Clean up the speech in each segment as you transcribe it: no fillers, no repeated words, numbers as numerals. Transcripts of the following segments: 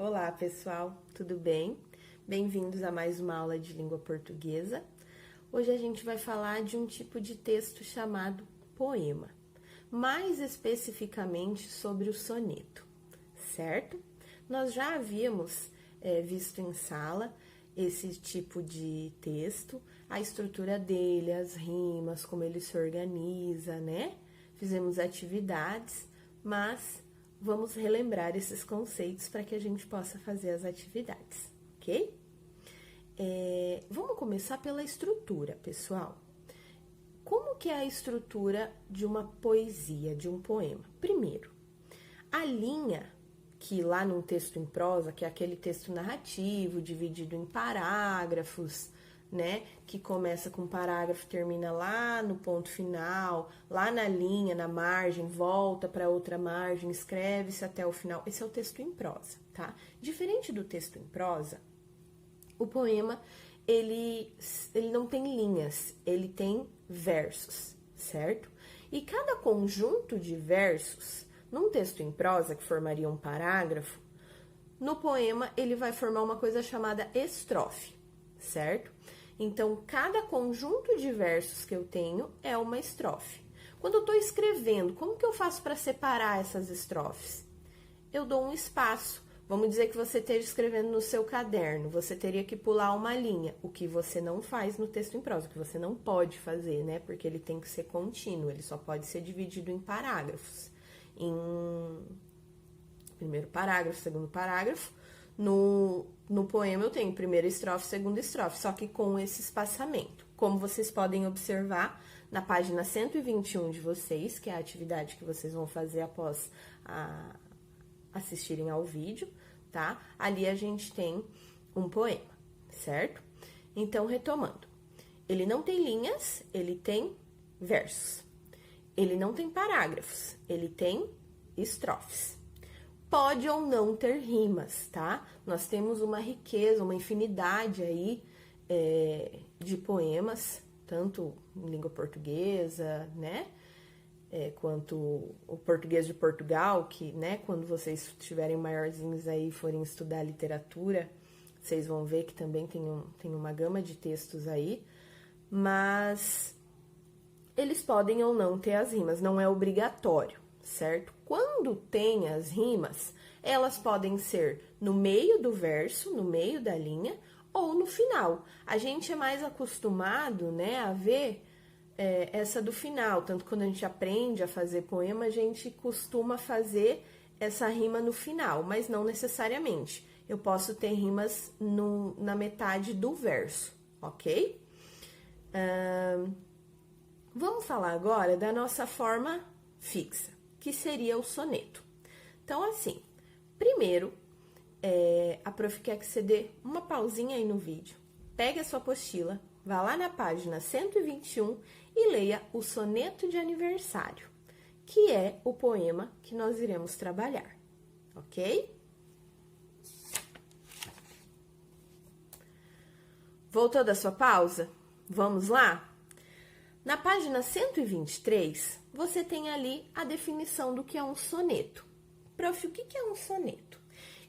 Olá, pessoal, tudo bem? Bem-vindos a mais uma aula de língua portuguesa. Hoje a gente vai falar de um tipo de texto chamado poema, mais especificamente sobre o soneto, certo? Nós já havíamos visto em sala esse tipo de texto, a estrutura dele, as rimas, como ele se organiza, né? Fizemos atividades, mas vamos relembrar esses conceitos para que a gente possa fazer as atividades, ok? Vamos começar pela estrutura, pessoal. Como que é a estrutura de uma poesia, de um poema? Primeiro, a linha, que lá num texto em prosa, que é aquele texto narrativo, dividido em parágrafos, né? Que começa com um parágrafo, termina lá no ponto final, lá na linha, na margem, volta para outra margem, escreve-se até o final. Esse é o texto em prosa, tá? Diferente do texto em prosa, o poema, ele não tem linhas, ele tem versos, certo? E cada conjunto de versos, num texto em prosa, que formaria um parágrafo, no poema ele vai formar uma coisa chamada estrofe, certo? Então, cada conjunto de versos que eu tenho é uma estrofe. Quando eu estou escrevendo, como que eu faço para separar essas estrofes? Eu dou um espaço. Vamos dizer que você esteja escrevendo no seu caderno, você teria que pular uma linha, o que você não faz no texto em prosa, o que você não pode fazer, né? Porque ele tem que ser contínuo, ele só pode ser dividido em parágrafos. Em primeiro parágrafo, segundo parágrafo. No poema eu tenho primeira estrofe, segunda estrofe, só que com esse espaçamento. Como vocês podem observar na página 121 de vocês, que é a atividade que vocês vão fazer após assistirem ao vídeo, tá? Ali a gente tem um poema, certo? Então, retomando. Ele não tem linhas, ele tem versos. Ele não tem parágrafos, ele tem estrofes. Pode ou não ter rimas, tá? Nós temos uma riqueza, uma infinidade aí de poemas, tanto em língua portuguesa, né? Quanto o português de Portugal, que, né, quando vocês estiverem maiorzinhos aí e forem estudar literatura, vocês vão ver que também tem uma gama de textos aí, mas eles podem ou não ter as rimas, não é obrigatório, certo? Quando tem as rimas, elas podem ser no meio do verso, no meio da linha, ou no final. A gente é mais acostumado, né, a ver essa do final, tanto quando a gente aprende a fazer poema, a gente costuma fazer essa rima no final, mas não necessariamente. Eu posso ter rimas na metade do verso, ok? Vamos falar agora da nossa forma fixa, que seria o soneto. Então, assim, primeiro, a prof quer que você dê uma pausinha aí no vídeo, pegue a sua apostila, vá lá na página 121 e leia o soneto de aniversário, que é o poema que nós iremos trabalhar, ok? Voltou da sua pausa? Vamos lá? Na página 123, você tem ali a definição do que é um soneto. Prof, o que é um soneto?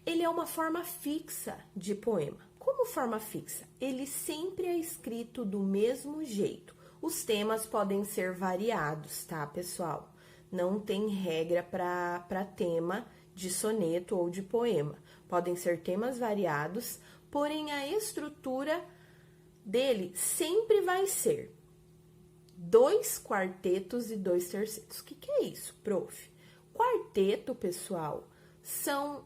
Ele é uma forma fixa de poema. Como forma fixa? Ele sempre é escrito do mesmo jeito. Os temas podem ser variados, tá, pessoal? Não tem regra para tema de soneto ou de poema. Podem ser temas variados, porém a estrutura dele sempre vai ser 2 quartetos e 2 tercetos. O que é isso, prof? Quarteto, pessoal, são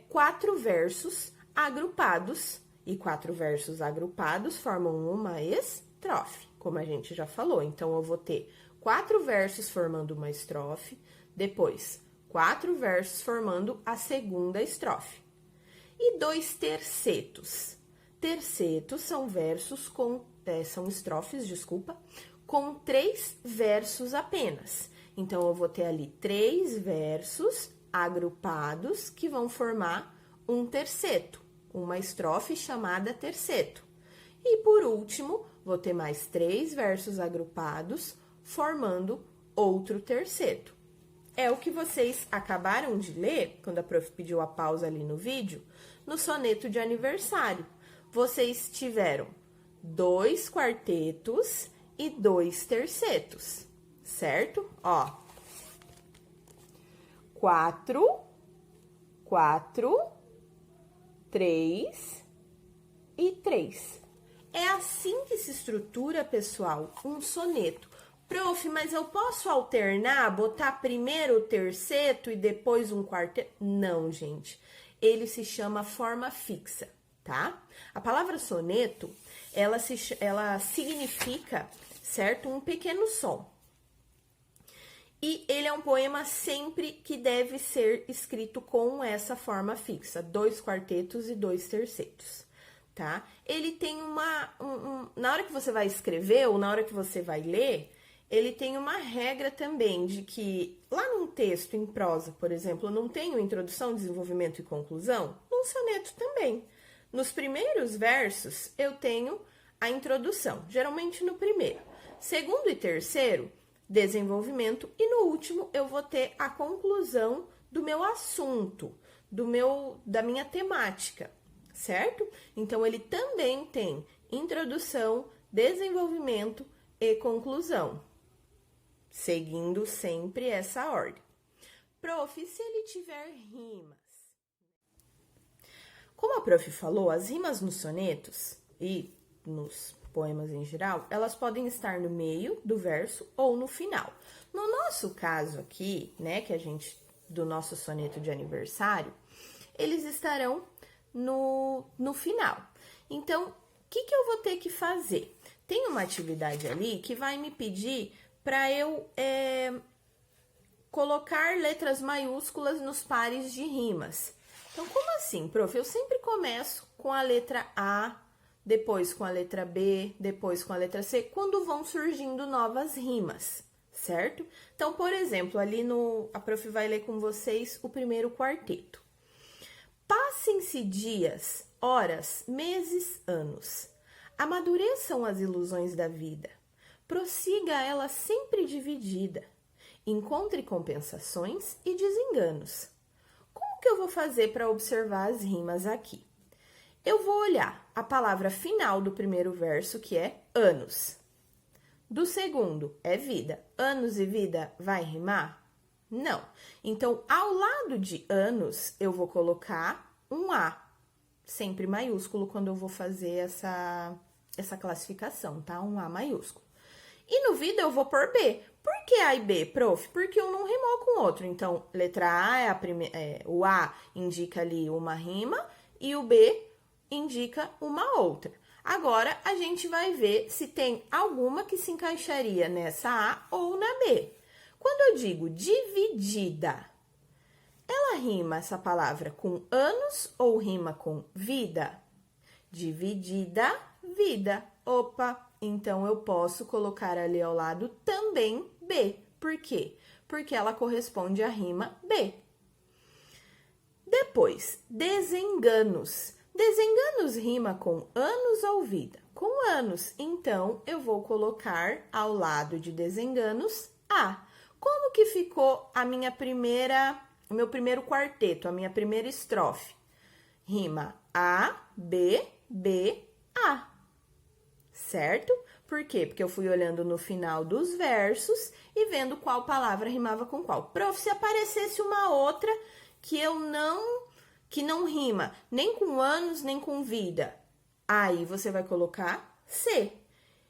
4 versos agrupados, e 4 versos agrupados formam uma estrofe, como a gente já falou. Então, eu vou ter 4 versos formando uma estrofe, depois 4 versos formando a segunda estrofe. E 2 tercetos. Tercetos são versos são estrofes, desculpa, com 3 versos apenas. Então, eu vou ter ali 3 versos agrupados que vão formar um terceto, uma estrofe chamada terceto. E, por último, vou ter mais 3 versos agrupados formando outro terceto, é o que vocês acabaram de ler, quando a prof pediu a pausa ali no vídeo, no soneto de aniversário. Vocês tiveram 2 quartetos e 2 tercetos, certo? Ó, 4, 4, 3 e 3. É assim que se estrutura, pessoal, um soneto. Prof, mas eu posso alternar, botar primeiro o terceto e depois um quarteto? Não, gente. Ele se chama forma fixa, tá? A palavra soneto, ela significa, certo? Um pequeno som. E ele é um poema sempre que deve ser escrito com essa forma fixa, 2 quartetos e 2 tercetos, tá? Ele tem na hora que você vai escrever ou na hora que você vai ler, ele tem uma regra também de que lá num texto em prosa, por exemplo, não tem introdução, desenvolvimento e conclusão, num soneto também. Nos primeiros versos eu tenho a introdução, geralmente no primeiro. Segundo e terceiro, desenvolvimento, e no último eu vou ter a conclusão do meu assunto, da minha temática, certo? Então ele também tem introdução, desenvolvimento e conclusão, seguindo sempre essa ordem. Prof, se ele tiver rimas? Como a prof falou, as rimas nos sonetos e nos poemas em geral, elas podem estar no meio do verso ou no final. No nosso caso aqui, né, do nosso soneto de aniversário, eles estarão no final. Então, o que eu vou ter que fazer? Tem uma atividade ali que vai me pedir para eu colocar letras maiúsculas nos pares de rimas. Então, como assim, prof? Eu sempre começo com a letra A, depois com a letra B, depois com a letra C, quando vão surgindo novas rimas, certo? Então, por exemplo, ali a prof vai ler com vocês o primeiro quarteto. Passem-se dias, horas, meses, anos. Amadureçam as ilusões da vida. Prossiga ela sempre dividida. Encontre compensações e desenganos. Como que eu vou fazer para observar as rimas aqui? Eu vou olhar a palavra final do primeiro verso, que é anos. Do segundo, é vida. Anos e vida vai rimar? Não. Então, ao lado de anos, eu vou colocar um A, sempre maiúsculo, quando eu vou fazer essa classificação, tá? Um A maiúsculo. E no vida, eu vou por B. Por que A e B, prof? Porque um não rimou com o outro. Então, letra A o A indica ali uma rima e o B indica uma outra. Agora, a gente vai ver se tem alguma que se encaixaria nessa A ou na B. Quando eu digo dividida, ela rima essa palavra com anos ou rima com vida? Dividida, vida. Opa, então eu posso colocar ali ao lado também B. Por quê? Porque ela corresponde à rima B. Depois, desenganos. Desenganos rima com anos ou vida? Com anos. Então, eu vou colocar ao lado de desenganos A. Como que ficou o meu primeiro quarteto, a minha primeira estrofe? Rima A, B, B, A. Certo? Por quê? Porque eu fui olhando no final dos versos e vendo qual palavra rimava com qual. Prof, se aparecesse uma outra que não rima nem com anos, nem com vida, aí você vai colocar C.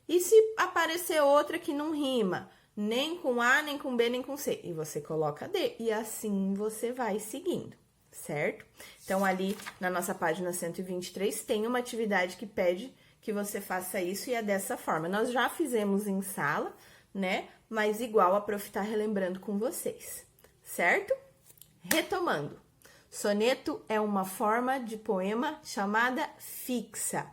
E se aparecer outra que não rima nem com A, nem com B, nem com C, e você coloca D, e assim você vai seguindo, certo? Então, ali na nossa página 123, tem uma atividade que pede que você faça isso, e é dessa forma. Nós já fizemos em sala, né? Mas igual a prof tá relembrando com vocês, certo? Retomando. Soneto é uma forma de poema chamada fixa.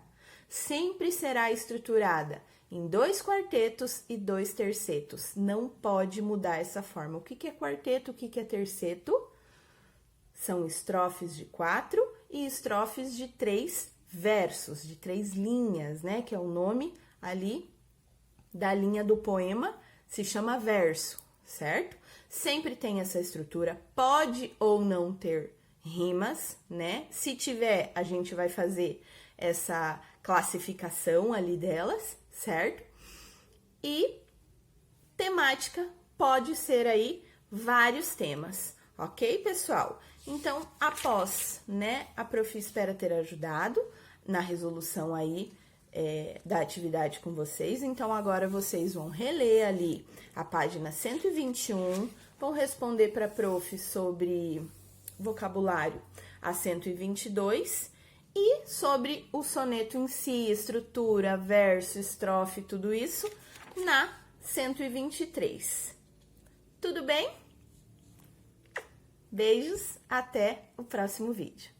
Sempre será estruturada em 2 quartetos e 2 tercetos. Não pode mudar essa forma. O que é quarteto? O que é terceto? São estrofes de 4 e estrofes de 3 versos, de 3 linhas, né? Que é o nome ali da linha do poema, se chama verso, certo? sempre tem essa estrutura, pode ou não ter rimas, né? Se tiver, a gente vai fazer essa classificação ali delas, certo? E temática pode ser aí vários temas, ok, pessoal? Então, após, né, a prof espera ter ajudado na resolução aí da atividade com vocês. Então, agora vocês vão reler ali a página 121, vão responder para a prof sobre vocabulário a 122 e sobre o soneto em si, estrutura, verso, estrofe, tudo isso na 123. Tudo bem? Beijos, até o próximo vídeo.